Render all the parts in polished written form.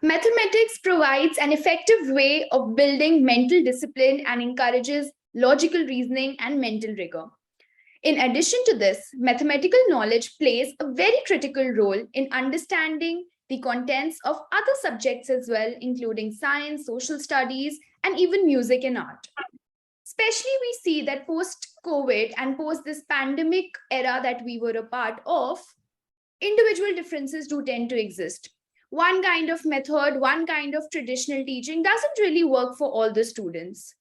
Mathematics provides an effective way of building mental discipline and encourages logical reasoning and mental rigor. In addition to this, mathematical knowledge plays a very critical role in understanding the contents of other subjects as well, including science, social studies, and even music and art. Especially, we see that post COVID and post this pandemic era that we were a part of, individual differences do tend to exist. One kind of method, one kind of traditional teaching doesn't really work for all the students.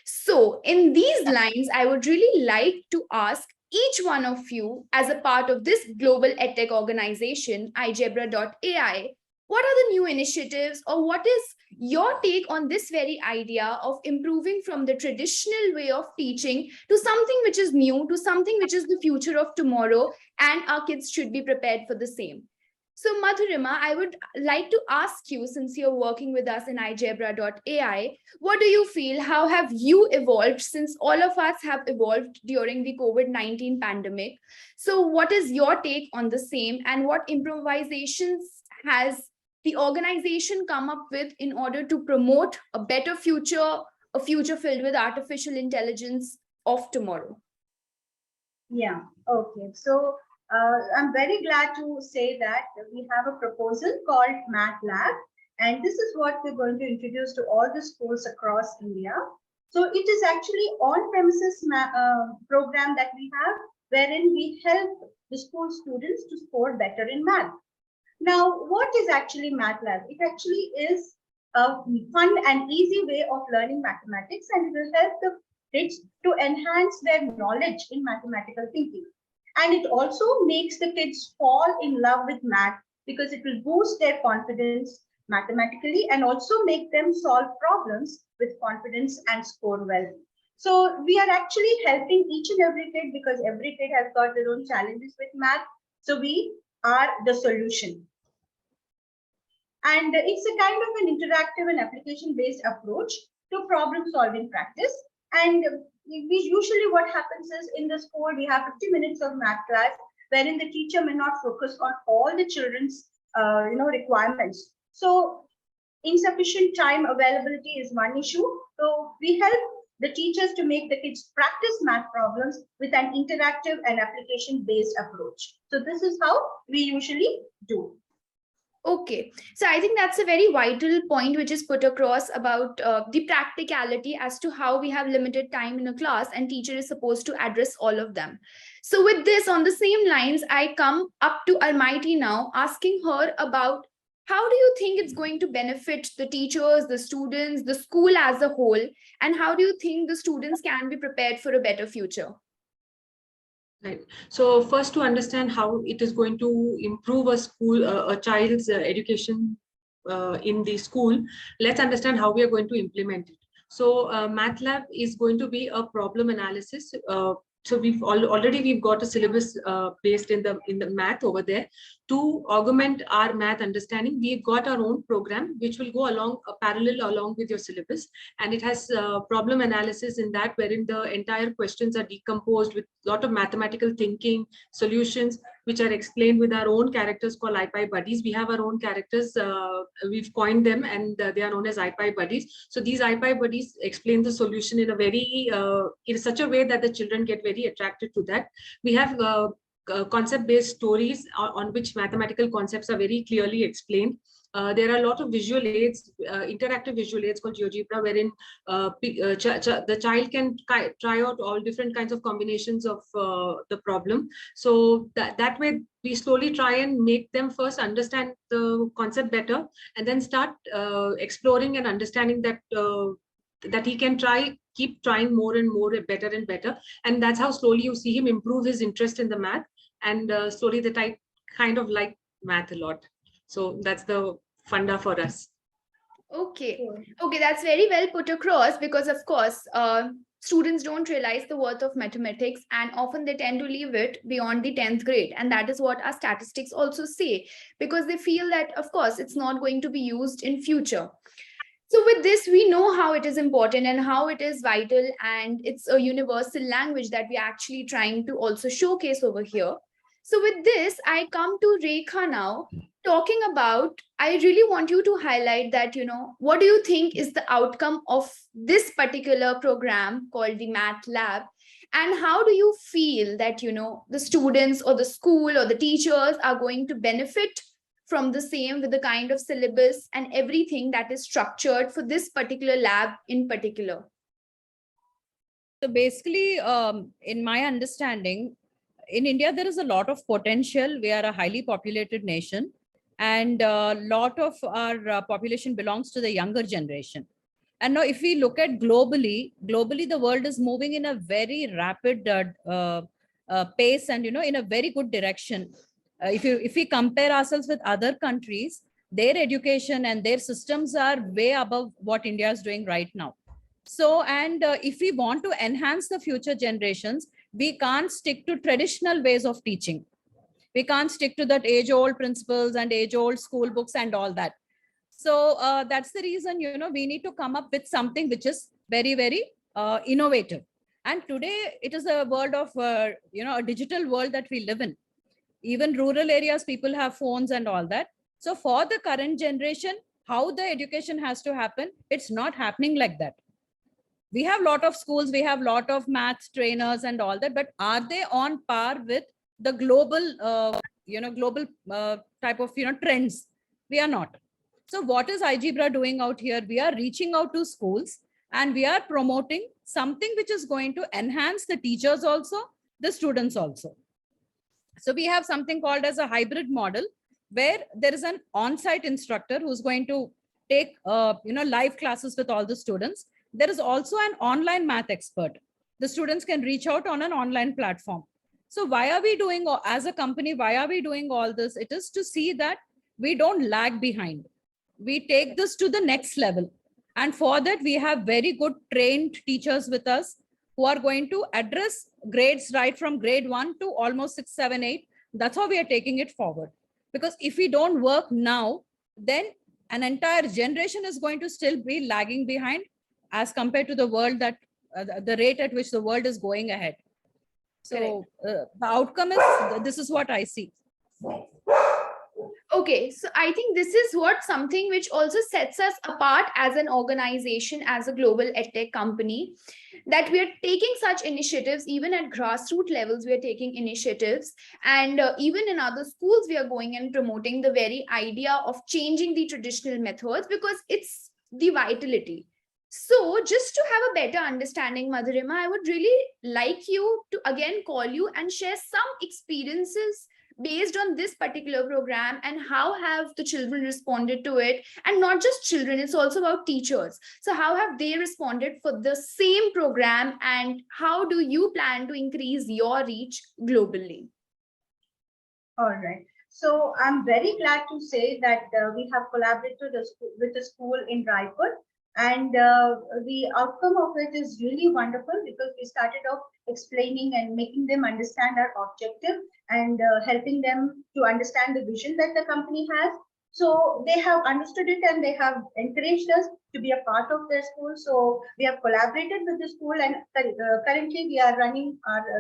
So, in these lines, I would really like to ask each one of you, as a part of this global edtech organization, igebra.ai, what are the new initiatives, or what is your take on this very idea of improving from the traditional way of teaching to something which is new, to something which is the future of tomorrow, and our kids should be prepared for the same? So, Madhurima, I would like to ask you, since you're working with us in igebra.ai, what do you feel? How have you evolved, since all of us have evolved during the COVID-19 pandemic? So, what is your take on the same, and what improvisations has the organization come up with in order to promote a better future, a future filled with artificial intelligence of tomorrow? Yeah, okay. So I'm very glad to say that we have a proposal called MathLab, and this is what we're going to introduce to all the schools across India. So it is actually on-premises program that we have, wherein we help the school students to score better in math. Now, what is actually MathLab? It actually is a fun and easy way of learning mathematics, and it will help the kids to enhance their knowledge in mathematical thinking. And it also makes the kids fall in love with math because it will boost their confidence mathematically and also make them solve problems with confidence and score well. So we are actually helping each and every kid because every kid has got their own challenges with math. So we are the solution. And it's a kind of an interactive and application-based approach to problem-solving practice. And we usually what happens is in the school, we have 50 minutes of math class, wherein the teacher may not focus on all the children's requirements. So insufficient time availability is one issue. So we help the teachers to make the kids practice math problems with an interactive and application-based approach. So this is how we usually do. Okay, so I think that's a very vital point which is put across about the practicality as to how we have limited time in a class and teacher is supposed to address all of them. So with this, on the same lines, I come up to Almighty now, asking her about how do you think it's going to benefit the teachers, the students, the school as a whole, and how do you think the students can be prepared for a better future? Right. So first, to understand how it is going to improve a child's education in the school, let's understand how we are going to implement it. So MathLab is going to be a problem analysis. So we've got a syllabus based in the math over there. To augment our math understanding, we've got our own program which will go along parallel along with your syllabus, and it has problem analysis in that, wherein the entire questions are decomposed with a lot of mathematical thinking solutions, which are explained with our own characters called iPi buddies. We have our own characters, we've coined them, and they are known as iPi buddies. So these iPi buddies explain the solution in a very in such a way that the children get very attracted to that. We have concept-based stories on which mathematical concepts are very clearly explained. There are a lot of visual aids, interactive visual aids called GeoGebra, wherein the child can try out all different kinds of combinations of the problem. So that way, we slowly try and make them first understand the concept better, and then start exploring and understanding that that he can keep trying more and more, better and better. And that's how slowly you see him improve his interest in the math, and slowly the type kind of like math a lot. So that's the funda for us. Okay, that's very well put across, because of course, students don't realize the worth of mathematics, and often they tend to leave it beyond the 10th grade. And that is what our statistics also say, because they feel that, of course, it's not going to be used in future. So with this, we know how it is important and how it is vital, and it's a universal language that we're actually trying to also showcase over here. So with this, I come to Rekha now. talking about, I really want you to highlight that, what do you think is the outcome of this particular program called the Math Lab? And how do you feel that, the students or the school or the teachers are going to benefit from the same with the kind of syllabus and everything that is structured for this particular lab in particular? So basically, in my understanding, in India, there is a lot of potential. We are a highly populated nation, and a lot of our population belongs to the younger generation. And now, if we look at globally, the world is moving in a very rapid pace, and in a very good direction. If we compare ourselves with other countries, their education and their systems are way above what India is doing right now. So, and if we want to enhance the future generations, we can't stick to traditional ways of teaching. We can't stick to that age old principles and age old school books and all that. So that's the reason, we need to come up with something which is very, very innovative. And today it is a world of, a digital world that we live in. Even rural areas, people have phones and all that. So for the current generation, how the education has to happen, it's not happening like that. We have a lot of schools, we have a lot of math trainers and all that, but are they on par with the global type of, trends? We are not. So what is igebra doing out here? We are reaching out to schools and we are promoting something which is going to enhance the teachers also, the students also. So we have something called as a hybrid model, where there is an on-site instructor who's going to take live classes with all the students. There is also an online math expert. The students can reach out on an online platform. So why are we doing, as a company, why are we doing all this? It is to see that we don't lag behind. We take this to the next level. And for that, we have very good trained teachers with us who are going to address grades right from grade 1 to almost 6, 7, 8. That's how we are taking it forward. Because if we don't work now, then an entire generation is going to still be lagging behind as compared to the world that the rate at which the world is going ahead. So the outcome is, this is what I see. Okay, so I think this is what something which also sets us apart as an organization, as a global edtech company, that we are taking such initiatives. Even at grassroots levels we are taking initiatives, and even in other schools we are going and promoting the very idea of changing the traditional methods, because it's the vitality. So just to have a better understanding, Madhurima, I would really like you to again call you and share some experiences based on this particular program, and how have the children responded to it. And not just children, it's also about teachers. So how have they responded for the same program, and how do you plan to increase your reach globally? All right. So I'm very glad to say that we have collaborated with a school in Raipur, and the outcome of it is really wonderful, because we started off explaining and making them understand our objective, and helping them to understand the vision that the company has. So they have understood it and they have encouraged us to be a part of their school. So we have collaborated with the school, and currently we are running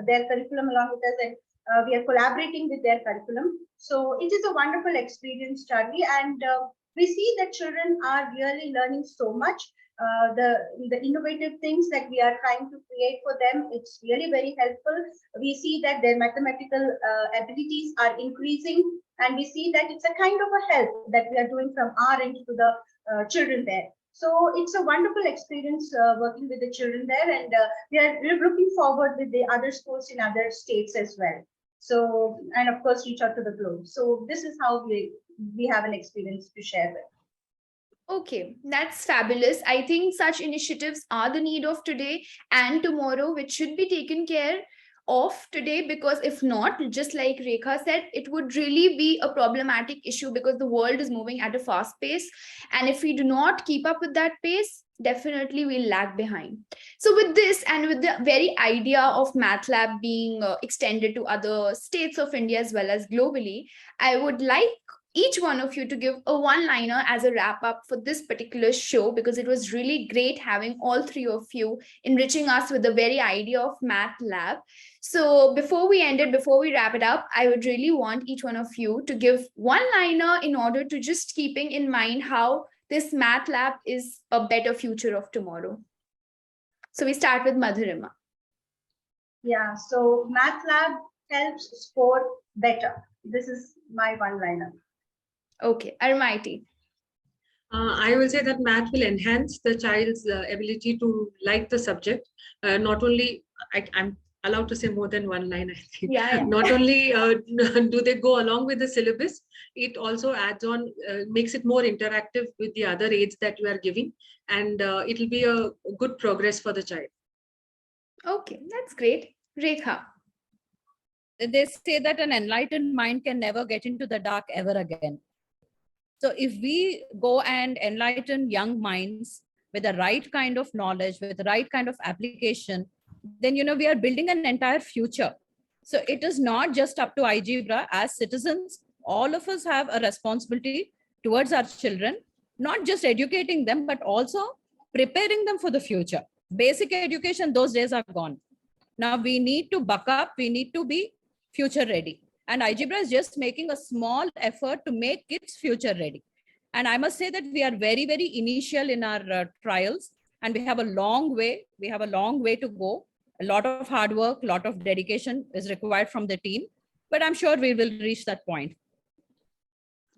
their curriculum along with us, and we are collaborating with their curriculum. So it is a wonderful experience, Charlie, and we see that children are really learning so much. The innovative things that we are trying to create for them, it's really very helpful. We see that their mathematical abilities are increasing, and we see that it's a kind of a help that we are doing from our end to the children there. So it's a wonderful experience working with the children there, and we're looking forward with the other schools in other states as well. So, and of course, reach out to the globe. So this is how we have an experience to share with. Okay, that's fabulous. I think such initiatives are the need of today and tomorrow, which should be taken care of today, because if not, just like Rekha said, it would really be a problematic issue, because the world is moving at a fast pace. And if we do not keep up with that pace, definitely we'll lag behind. So with this, and with the very idea of MathLab being extended to other states of India as well as globally, I would like each one of you to give a one-liner as a wrap-up for this particular show, because it was really great having all three of you enriching us with the very idea of MathLab. So before we end it, before we wrap it up, I would really want each one of you to give one-liner in order to just keeping in mind how this MathLab is a better future of tomorrow. So we start with Madhurima. Yeah, so MathLab helps score better. This is my one-liner. Okay, Armaiti. I will say that math will enhance the child's ability to like the subject. Not only, I'm allowed to say more than one line, I think. Yeah. Not only do they go along with the syllabus, it also adds on, makes it more interactive with the other aids that you are giving, and it will be a good progress for the child. Okay, that's great. Rekha. They say that an enlightened mind can never get into the dark ever again. So if we go and enlighten young minds with the right kind of knowledge, with the right kind of application, then, we are building an entire future. So it is not just up to igebra. As citizens, all of us have a responsibility towards our children, not just educating them, but also preparing them for the future. Basic education, those days are gone. Now we need to buck up, we need to be future ready. And igebra is just making a small effort to make kids future ready. And I must say that we are very, very initial in our trials, and we have a long way. We have a long way to go. A lot of hard work, a lot of dedication is required from the team, but I'm sure we will reach that point.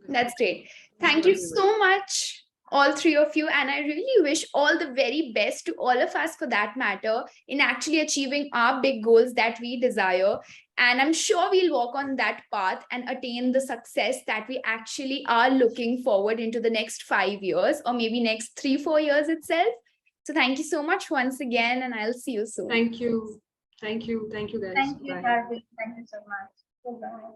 That's great. Thank you so much, all three of you. And I really wish all the very best to all of us, for that matter, in actually achieving our big goals that we desire. And I'm sure we'll walk on that path and attain the success that we actually are looking forward into the next 5 years, or maybe next 3-4 years itself. So thank you so much once again, and I'll see you soon. Thank you. Thank you. Thank you, guys. Thank you, Bye. Darwin. Thank you so much. Bye-bye.